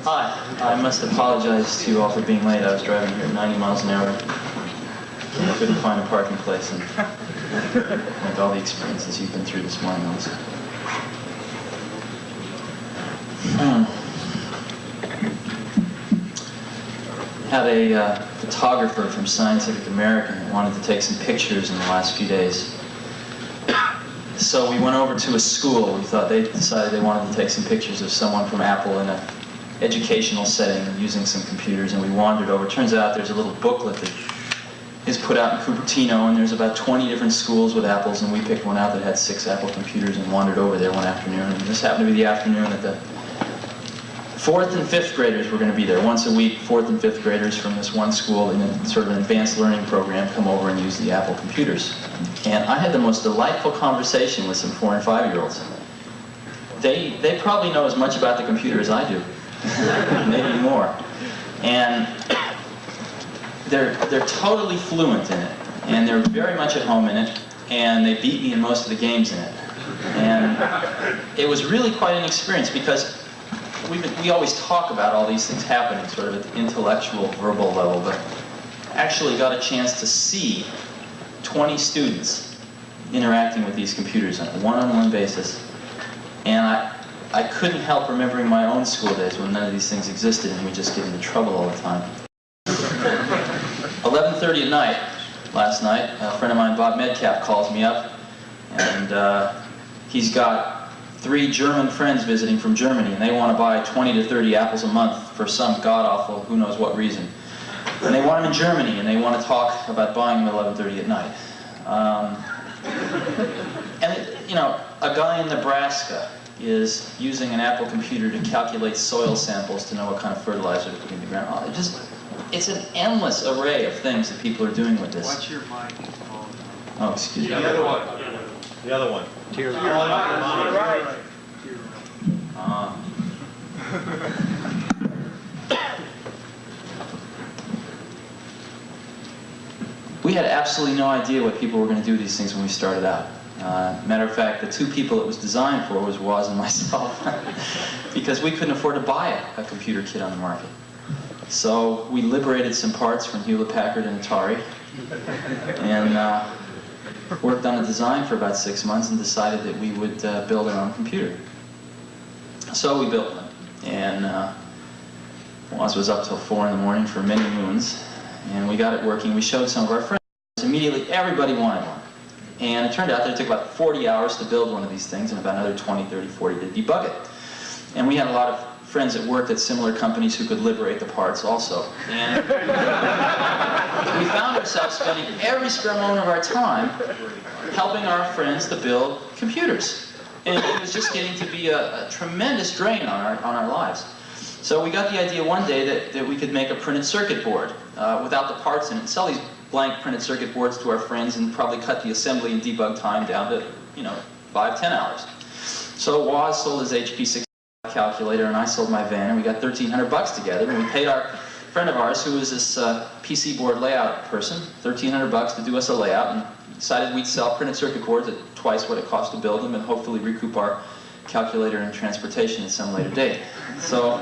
Hi, I must apologize to you all for being late. I was driving here at 90 miles an hour. I couldn't find a parking place, and like all the experiences you've been through this morning also. Had a photographer from Scientific American that wanted to take some pictures in the last few days. So we went over to a school. We thought they decided they wanted to take some pictures of someone from Apple in an educational setting using some computers, and we wandered over. Turns out there's a little booklet that is put out in Cupertino, and there's about 20 different schools with Apples, and we picked one out that had 6 Apple computers and wandered over there one afternoon. And this happened to be the afternoon that the 4th and 5th graders were going to be there. Once a week, 4th and 5th graders from this one school in a sort of an advanced learning program come over and use the Apple computers. And I had the most delightful conversation with some 4- and 5-year-olds. They probably know as much about the computer as I do, maybe more. And they're totally fluent in it, and they're very much at home in it, and they beat me in most of the games in it. And it was really quite an experience, because we always talk about all these things happening sort of at the intellectual, verbal level, but actually got a chance to see 20 students interacting with these computers on a one-on-one basis. And I couldn't help remembering my own school days when none of these things existed and we just get into trouble all the time. 11:30 at night, last night, a friend of mine, Bob Medcap, calls me up, and he's got 3 German friends visiting from Germany, and they want to buy 20 to 30 apples a month for some god-awful, who knows what reason. And they want them in Germany, and they want to talk about buying them at 11:30 at night. You know, a guy in Nebraska is using an Apple computer to calculate soil samples to know what kind of fertilizer to put in the ground. Oh, it's an endless array of things that people are doing with this. What's your mic? Oh, excuse me. The other one. The other one. Tier Right. We had absolutely no idea what people were going to do with these things when we started out. Matter of fact, the 2 people it was designed for was Woz and myself, because we couldn't afford to buy a computer kit on the market. So we liberated some parts from Hewlett-Packard and Atari, and worked on a design for about 6 months and decided that we would build our own computer. So we built one, and Woz was up till 4 in the morning for many moons, and we got it working. We showed some of our friends. Immediately, everybody wanted one. And it turned out that it took about 40 hours to build one of these things and about another 20, 30, 40 to debug it. And we had a lot of friends that worked at similar companies who could liberate the parts also. And we found ourselves spending every spare moment of our time helping our friends to build computers. And it was just getting to be a tremendous drain on our lives. So we got the idea one day that we could make a printed circuit board without the parts in it, and sell these blank printed circuit boards to our friends and probably cut the assembly and debug time down to, 5, 10 hours. So Woz sold his HP 6 calculator and I sold my van, and we got $1,300 together, and we paid our friend of ours, who was this PC board layout person, $1,300 to do us a layout, and decided we'd sell printed circuit boards at twice what it cost to build them and hopefully recoup our calculator and transportation at some later date. So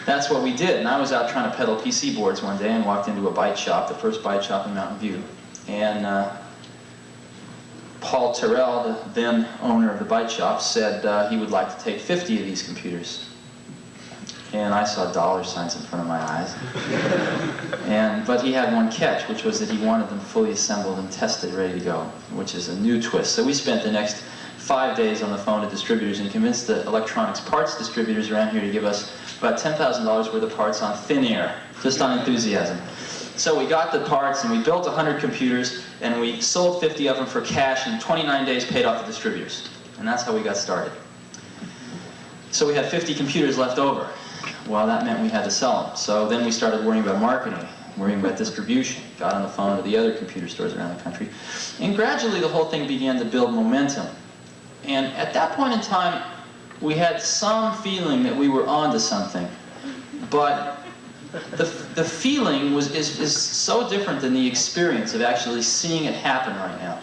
that's what we did, and I was out trying to peddle PC boards one day and walked into a bite shop, the first bite shop in Mountain View, and Paul Terrell, the then owner of the bite shop, said he would like to take 50 of these computers. And I saw dollar signs in front of my eyes. But he had one catch, which was that he wanted them fully assembled and tested, ready to go, which is a new twist. So we spent the next 5 days on the phone to distributors and convinced the electronics parts distributors around here to give us about $10,000 worth of parts on thin air, just on enthusiasm. So we got the parts, and we built 100 computers, and we sold 50 of them for cash, and in 29 days paid off the distributors. And that's how we got started. So we had 50 computers left over. Well, that meant we had to sell them. So then we started worrying about marketing, worrying about distribution, got on the phone to the other computer stores around the country. And gradually the whole thing began to build momentum. And at that point in time, we had some feeling that we were onto something. But the feeling is so different than the experience of actually seeing it happen right now.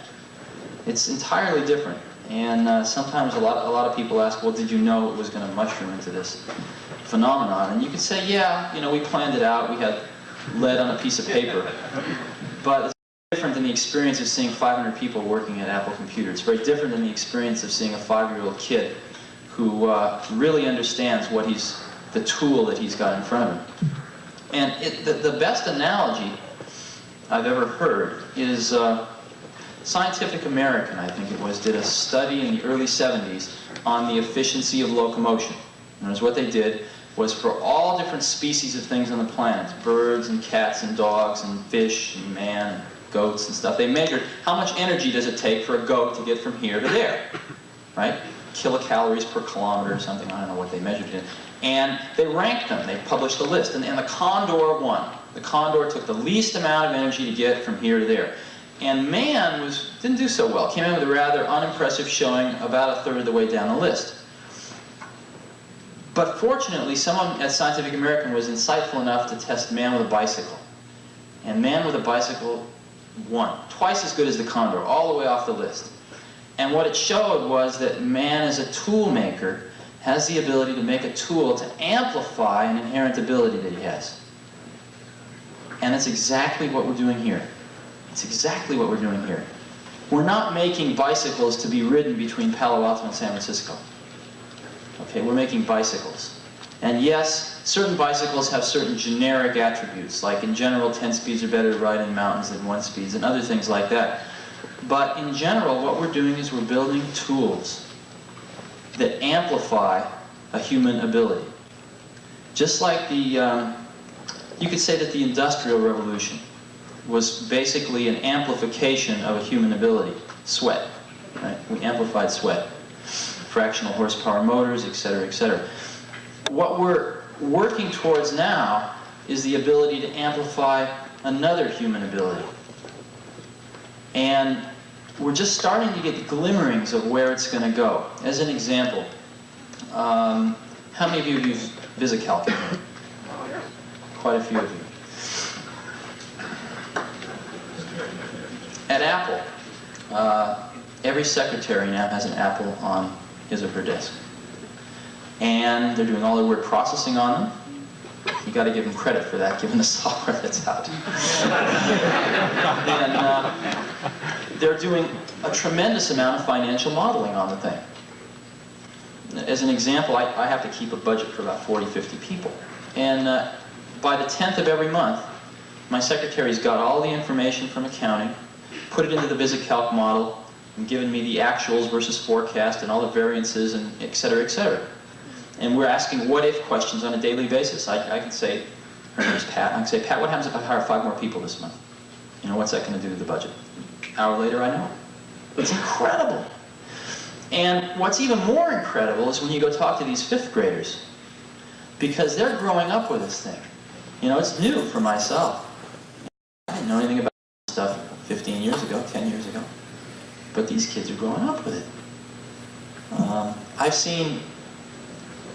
It's entirely different. And sometimes a lot of people ask, well, did you know it was going to mushroom into this phenomenon. And you could say, yeah, you know, we planned it out, we had lead on a piece of paper. But it's different than the experience of seeing 500 people working at Apple Computer. It's very different than the experience of seeing a 5-year-old kid who really understands what the tool that he's got in front of him. And the best analogy I've ever heard is Scientific American, I think it was, did a study in the early 70s on the efficiency of locomotion. And what they did was for all different species of things on the planet, birds and cats and dogs and fish and man and goats and stuff, they measured how much energy does it take for a goat to get from here to there, right? Kilocalories per kilometer or something, I don't know what they measured it in. And they ranked them, they published a list, and the condor won. The condor took the least amount of energy to get from here to there. And man didn't do so well, came in with a rather unimpressive showing about a third of the way down the list. But fortunately, someone at Scientific American was insightful enough to test man with a bicycle. And man with a bicycle won, twice as good as the condor, all the way off the list. And what it showed was that man as a tool maker has the ability to make a tool to amplify an inherent ability that he has. And that's exactly what we're doing here. It's exactly what we're doing here. We're not making bicycles to be ridden between Palo Alto and San Francisco. Okay, we're making bicycles. And yes, certain bicycles have certain generic attributes, like in general 10 speeds are better to ride in mountains than 1 speeds and other things like that. But in general, what we're doing is we're building tools that amplify a human ability. Just like you could say that the Industrial Revolution was basically an amplification of a human ability, sweat, right? We amplified sweat, fractional horsepower motors, etc., etc. What we're working towards now is the ability to amplify another human ability. And we're just starting to get glimmerings of where it's going to go. As an example, how many of you use VisiCalc? Quite a few of you. At Apple, every secretary now has an Apple on his or her desk. And they're doing all their word processing on them. You got to give them credit for that, given the software that's out. And they're doing a tremendous amount of financial modeling on the thing. As an example, I have to keep a budget for about 40, 50 people. And by the 10th of every month, my secretary's got all the information from accounting, put it into the VisiCalc model, and given me the actuals versus forecast and all the variances and et cetera, et cetera. And we're asking what-if questions on a daily basis. I can say, her name's Pat, I can say, Pat, what happens if I hire 5 more people this month? You know, what's that going to do to the budget? An hour later, I know. It's incredible. And what's even more incredible is when you go talk to these 5th graders, because they're growing up with this thing. You know, it's new for myself. I didn't know anything about this stuff 15 years ago, 10 years ago. But these kids are growing up with it. I've seen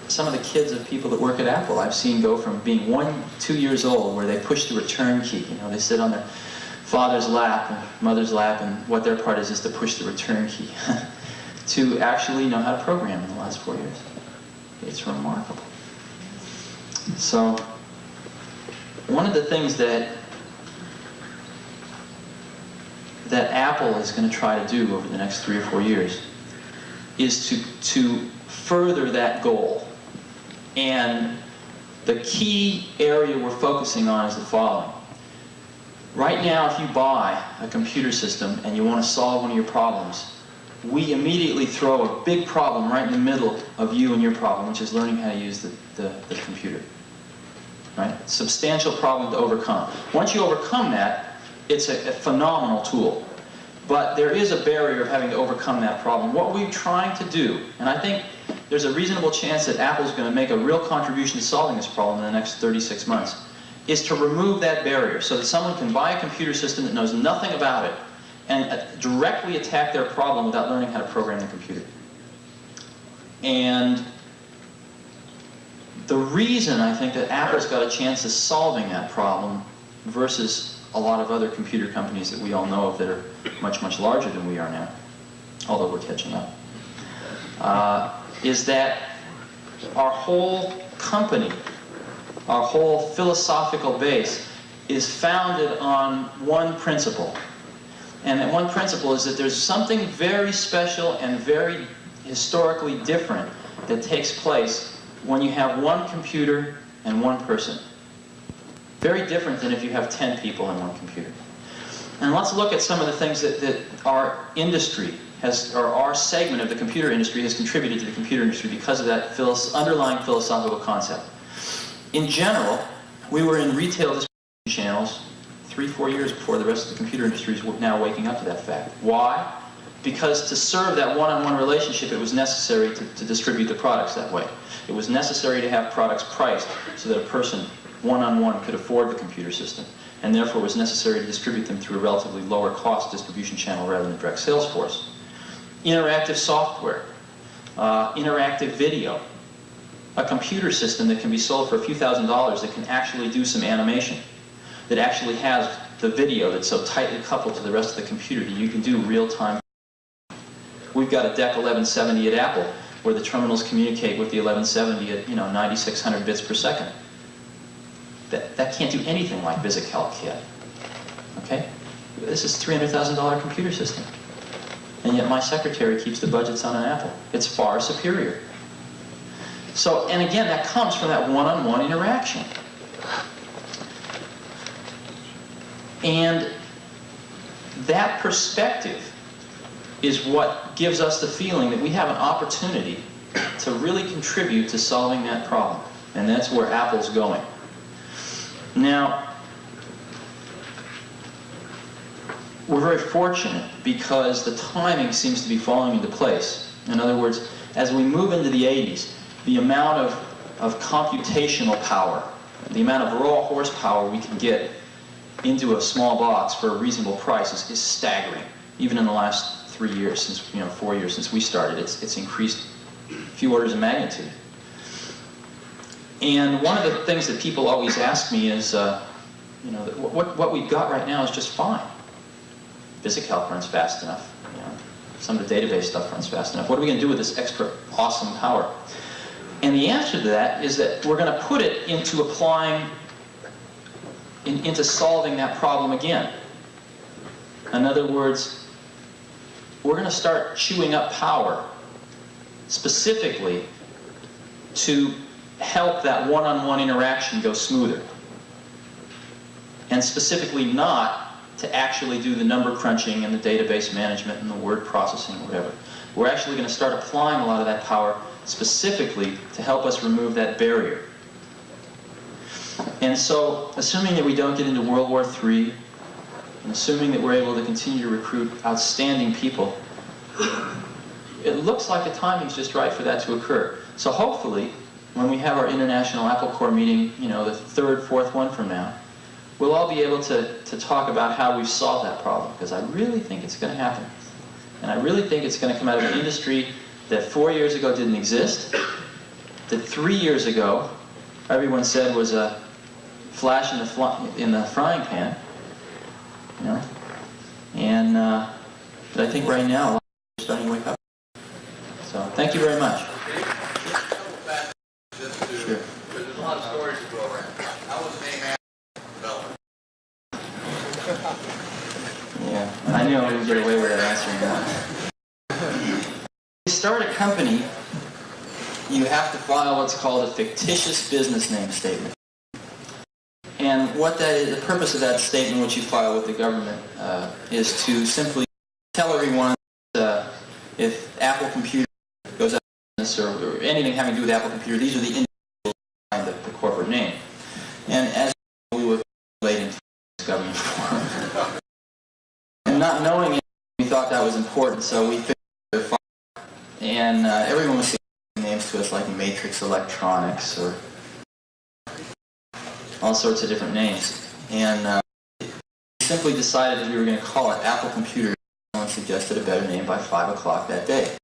some of the kids of people that work at Apple, I've seen go from being 1, 2 years old, where they push the return key. You know, they sit on their father's lap and mother's lap, and what their part is to push the return key, to actually know how to program in the last 4 years. It's remarkable. So, one of the things that Apple is going to try to do over the next 3 or 4 years is to further that goal. And the key area we're focusing on is the following. Right now, if you buy a computer system and you want to solve one of your problems, we immediately throw a big problem right in the middle of you and your problem, which is learning how to use the computer. Right? Substantial problem to overcome. Once you overcome that, it's a phenomenal tool. But there is a barrier of having to overcome that problem. What we're trying to do, and I think there's a reasonable chance that Apple's going to make a real contribution to solving this problem in the next 36 months, is to remove that barrier so that someone can buy a computer system that knows nothing about it and directly attack their problem without learning how to program the computer. And the reason I think that Apple's got a chance of solving that problem versus a lot of other computer companies that we all know of that are much, much larger than we are now, although we're catching up, is that our whole company, our whole philosophical base, is founded on one principle. And that one principle is that there's something very special and very historically different that takes place when you have one computer and one person. Very different than if you have 10 people in one computer. And let's look at some of the things that our industry has, or our segment of the computer industry has contributed to the computer industry because of that underlying philosophical concept. In general, we were in retail distribution channels 3-4 years before the rest of the computer industry is now waking up to that fact. Why? Because to serve that one-on-one relationship, it was necessary to distribute the products that way. It was necessary to have products priced so that a person one-on-one could afford the computer system, and therefore it was necessary to distribute them through a relatively lower cost distribution channel rather than direct sales force. Interactive software, interactive video, a computer system that can be sold for a few $1,000s that can actually do some animation, that actually has the video that's so tightly coupled to the rest of the computer that you can do real-time. We've got a DEC 1170 at Apple where the terminals communicate with the 1170 at 9600 bits per second. That can't do anything like VisiCalc can. Okay? This is a $300,000 computer system. And yet my secretary keeps the budgets on an Apple. It's far superior. So, and again, that comes from that one-on-one interaction. And that perspective is what gives us the feeling that we have an opportunity to really contribute to solving that problem. And that's where Apple's going. Now, we're very fortunate because the timing seems to be falling into place. In other words, as we move into the 80s, the amount of computational power, the amount of raw horsepower we can get into a small box for a reasonable price is staggering. Even in the last 3 years, since 4 years since we started, it's increased a few orders of magnitude. And one of the things that people always ask me is, what we've got right now is just fine. VisiCalc runs fast enough. Some of the database stuff runs fast enough. What are we going to do with this extra awesome power? And the answer to that is that we're going to put it into applying, into solving that problem again. In other words, we're going to start chewing up power specifically to help that one-on-one interaction go smoother. And specifically not to actually do the number crunching and the database management and the word processing or whatever. We're actually going to start applying a lot of that power specifically to help us remove that barrier. And so, assuming that we don't get into World War III, and assuming that we're able to continue to recruit outstanding people, it looks like the timing's just right for that to occur. So hopefully, when we have our International Apple Corps meeting, the third, fourth one from now, we'll all be able to talk about how we've solved that problem, because I really think it's going to happen. And I really think it's going to come out of an industry that 4 years ago didn't exist, that 3 years ago everyone said was a flash in the frying pan, and that I think right now a lot of people are starting to wake up. So thank you very much. Sure. There's a lot of stories to go around. How was the name developed? Yeah, I knew I would get away with answering that. To start a company, you have to file what's called a fictitious business name statement. And what that is, the purpose of that statement, which you file with the government, is to simply tell everyone if Apple Computer goes out of business or anything having to do with Apple Computer, these are the individuals behind the corporate name. And as we were relating to this government form, and not knowing it, we thought that was important, so we figured it out. And everyone was saying names to us like Matrix Electronics or all sorts of different names. And we simply decided that we were going to call it Apple Computer. Someone suggested a better name by 5 o'clock that day.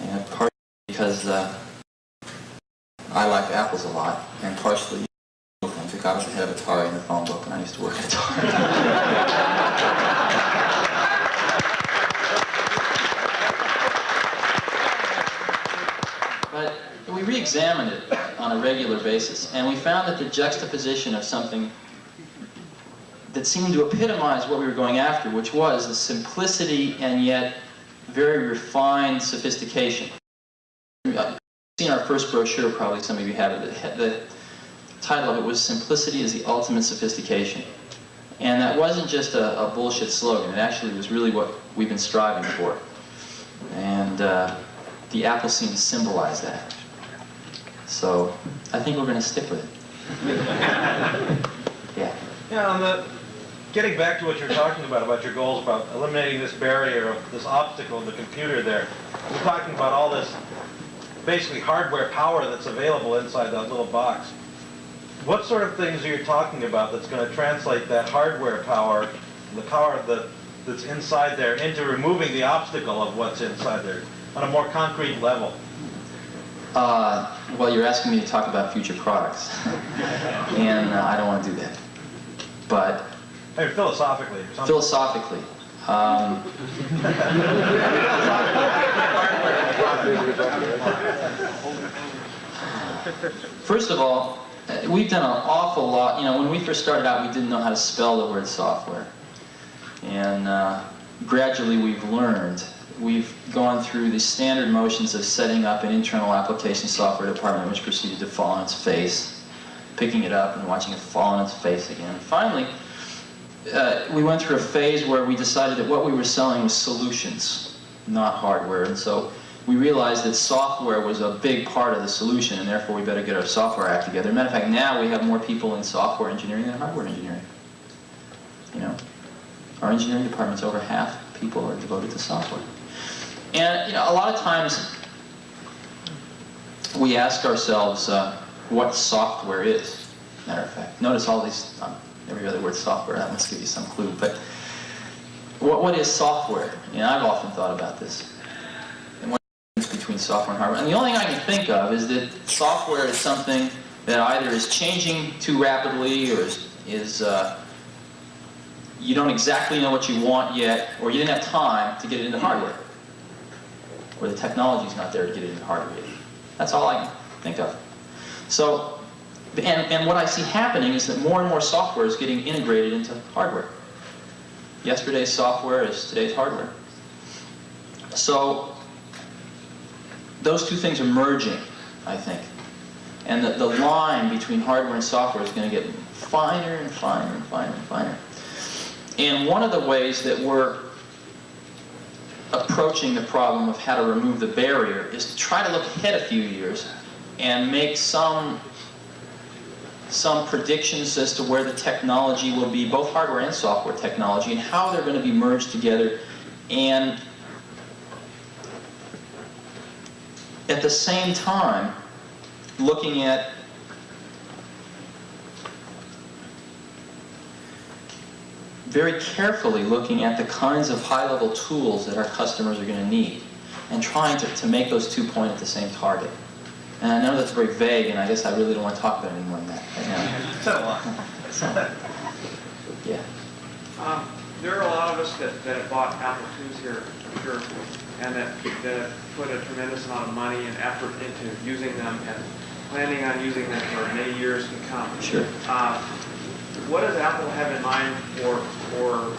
And partially because I like apples a lot, and partially things that got us ahead of Atari in the phone book when I used to work at Atari. But we re-examined it on a regular basis, and we found that the juxtaposition of something that seemed to epitomize what we were going after, which was the simplicity and yet very refined sophistication. You've seen our first brochure, probably some of you have it. The title of it was "Simplicity is the Ultimate Sophistication." And that wasn't just a bullshit slogan. It actually was really what we've been striving for. And the apple seemed to symbolize that. So I think we're going to stick with it. Yeah. Yeah, getting back to what you're talking about your goals, about eliminating this barrier, of this obstacle in the computer there. We're talking about all this basically hardware power that's available inside that little box. What sort of things are you talking about that's going to translate that hardware power, the power that's inside there, into removing the obstacle of what's inside there on a more concrete level? Well, you're asking me to talk about future products, and I don't want to do that. But Hey, philosophically. philosophically, first of all, we've done an awful lot. You know, when we first started out, we didn't know how to spell the word software. And gradually we've learned. We've gone through the standard motions of setting up an internal application software department, which proceeded to fall on its face, picking it up and watching it fall on its face again. Finally, we went through a phase where we decided that what we were selling was solutions, not hardware. And so we realized that software was a big part of the solution, and therefore we better get our software act together. Matter of fact, now we have more people in software engineering than hardware engineering. You know, our engineering department's over half people are devoted to software. And you know, a lot of times we ask ourselves what software is. Matter of fact, notice all these, every other word software, that must give you some clue. But what is software? You know, I've often thought about this. And what is between software and hardware? And the only thing I can think of is that software is something that either is changing too rapidly, or is you don't exactly know what you want yet, or you didn't have time to get it into hardware, or the technology's not there to get it into hardware yet. That's all I can think of. So, and what I see happening is that more and more software is getting integrated into hardware. Yesterday's software is today's hardware. So, those two things are merging, I think. And the line between hardware and software is going to get finer and finer and finer and finer. And one of the ways that we're approaching the problem of how to remove the barrier is to try to look ahead a few years and make some predictions as to where the technology will be, both hardware and software technology, and how they're going to be merged together, and at the same time looking at very carefully looking at the kinds of high-level tools that our customers are going to need, and trying to make those two point at the same target. And I know that's very vague, and I guess I really don't want to talk about it any more than that right now. Said a lot. So, yeah. There are a lot of us that have bought Apple IIs here, I'm sure, and that put a tremendous amount of money and effort into using them and planning on using them for many years to come. Sure. What does Apple have in mind for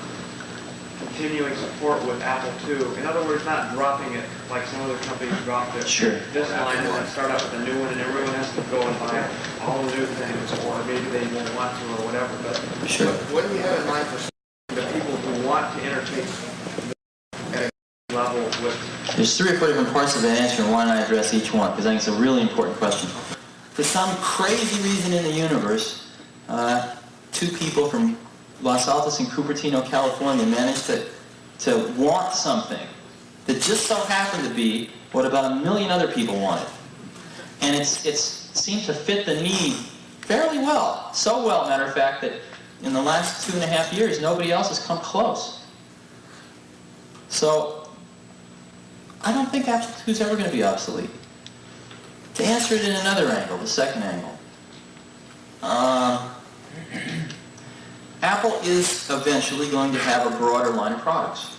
continuing support with Apple II? In other words, not dropping it like some other companies dropped it. Sure. This line and then start up with a new one, and everyone has to go and buy all the new things, or maybe they won't want to, or whatever. But Sure. what do you have in mind for the people who want to entertain at a level with? There's 3 or 4 different parts of that answer, and why don't I address each one, because I think it's a really important question. For some crazy reason in the universe, 2 people from Los Altos and Cupertino, California managed to want something that just so happened to be what about 1 million other people wanted. And it seemed to fit the need fairly well. So well, matter of fact, that in the last 2.5 years, nobody else has come close. So, I don't think Apple II is ever going to be obsolete. To answer it in another angle, the second angle. Apple is eventually going to have a broader line of products.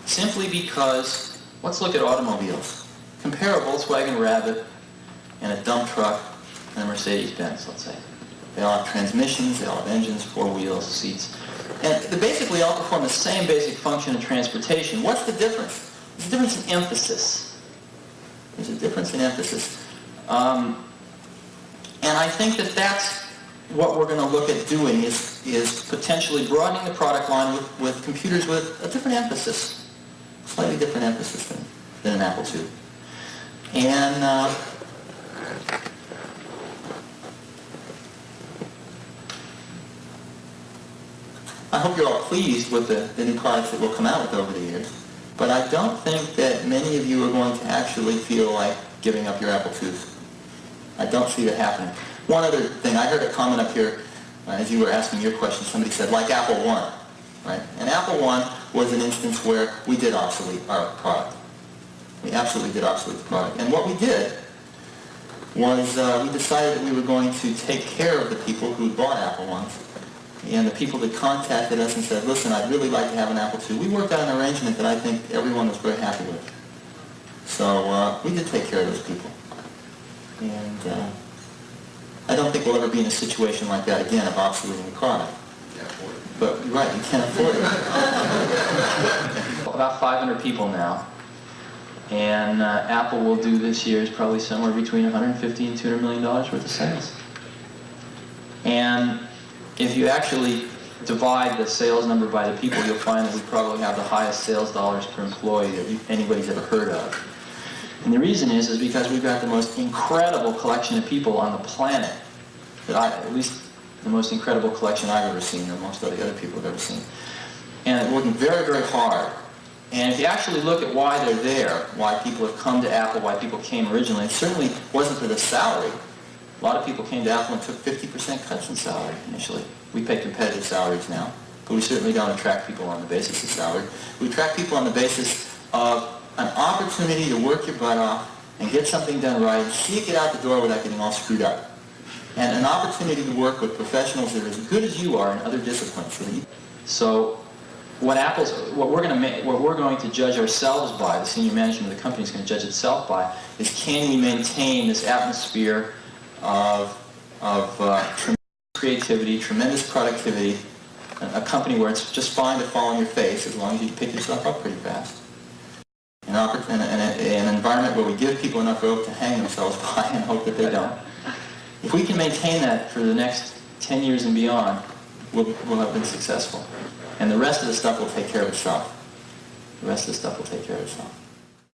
Simply because, let's look at automobiles. Compare a Volkswagen Rabbit and a dump truck and a Mercedes-Benz, let's say. They all have transmissions, they all have engines, 4 wheels, seats. And they basically all perform the same basic function in transportation. What's the difference? There's a difference in emphasis. There's a difference in emphasis. And I think that that's what we're going to look at doing is potentially broadening the product line with computers with a different emphasis, slightly different emphasis than an Apple II. And I hope you're all pleased with the new products that we'll come out with over the years. But I don't think that many of you are going to actually feel like giving up your Apple II. I don't see that happening. One other thing, I heard a comment up here as you were asking your question. Somebody said, like Apple I, right? And Apple I was an instance where we did obsolete our product. We absolutely did obsolete the product. And what we did was we decided that we were going to take care of the people who bought Apple I's. And the people that contacted us and said, listen, I'd really like to have an Apple II. We worked out an arrangement that I think everyone was very happy with. So we did take care of those people. And I don't think we'll ever be in a situation like that again of obsoleting the product. But right, you can't afford it. About 500 people now. And Apple will do this year is probably somewhere between 150 and $200 million worth of sales. And if you actually divide the sales number by the people, you'll find that we probably have the highest sales dollars per employee that anybody's ever heard of. And the reason is because we've got the most incredible collection of people on the planet, at least the most incredible collection I've ever seen, or most of the other people have ever seen. And working very, very hard. And if you actually look at why they're there, why people have come to Apple, why people came originally, it certainly wasn't for the salary. A lot of people came to Apple and took 50% cuts in salary initially. We pay competitive salaries now, but we certainly don't attract people on the basis of salary. We attract people on the basis of an opportunity to work your butt off and get something done right, and see it get out the door without getting all screwed up. And an opportunity to work with professionals that are as good as you are in other disciplines. So what we're going to judge ourselves by, the senior management of the company is going to judge itself by, is can we maintain this atmosphere of tremendous creativity, tremendous productivity, a company where it's just fine to fall on your face as long as you pick yourself up pretty fast. An environment where we give people enough rope to hang themselves by and hope that they don't. If we can maintain that for the next 10 years and beyond, we'll have been successful. And the rest of the stuff will take care of itself. The rest of the stuff will take care of itself.